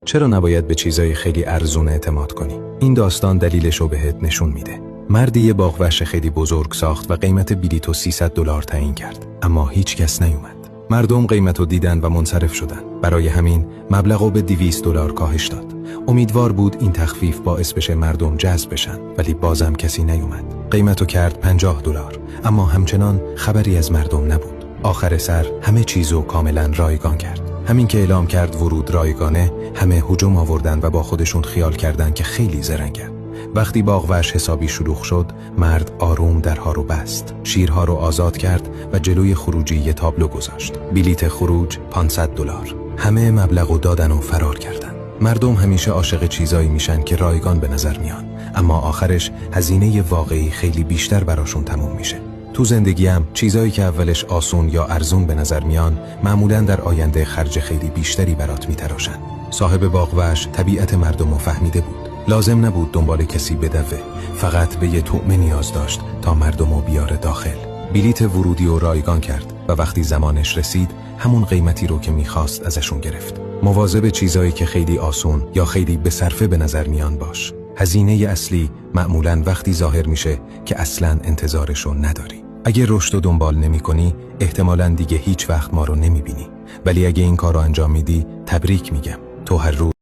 چرا نباید به چیزای خیلی ارزون اعتماد کنی؟ این داستان دلیلشو بهت نشون میده. مردی یه باغ‌وحش خیلی بزرگ ساخت و قیمت بلیطو $300 تعیین کرد، اما هیچ کس نیومد. مردم قیمتو دیدن و منصرف شدن. برای همین مبلغو به $200 کاهش داد. امیدوار بود این تخفیف باعث بشه مردم جذب بشن، ولی بازم کسی نیومد. قیمتو کرد $50، اما همچنان خبری از مردم نبود. آخر سر همه چیزو کاملا رایگان کرد. همین که اعلام کرد ورود رایگانه، همه هجوم آوردن و با خودشون خیال کردن که خیلی زرنگن. وقتی باغ‌وحش حسابی شلوغ شد، مرد آروم درها رو بست، شیرها رو آزاد کرد و جلوی خروجی یه تابلو گذاشت. بلیت خروج $500. همه مبلغو دادن و فرار کردن. مردم همیشه عاشق چیزایی میشن که رایگان به نظر میان، اما آخرش هزینه واقعی خیلی بیشتر براشون تموم میشه. تو زندگیم چیزایی که اولش آسون یا ارزون به نظر میان، معمولاً در آینده خرج خیلی بیشتری برات میتراشن. صاحب باغ‌وحش طبیعت مردمو فهمیده بود. لازم نبود دنبال کسی بدوه، فقط به یه طعمه نیاز داشت تا مردمو بیاره داخل. بلیت ورودی رو رایگان کرد و وقتی زمانش رسید، همون قیمتی رو که میخواست ازشون گرفت. مواظب چیزایی که خیلی آسون یا خیلی به صرفه به نظر میان باش. هزینه اصلی معمولاً وقتی ظاهر میشه که اصلاً انتظارشو نداری. اگه رشد رو دنبال نمی کنی، احتمالاً دیگه هیچ وقت ما رو نمی بینی. ولی اگه این کار رو انجام میدی، تبریک میگم. تو هر روز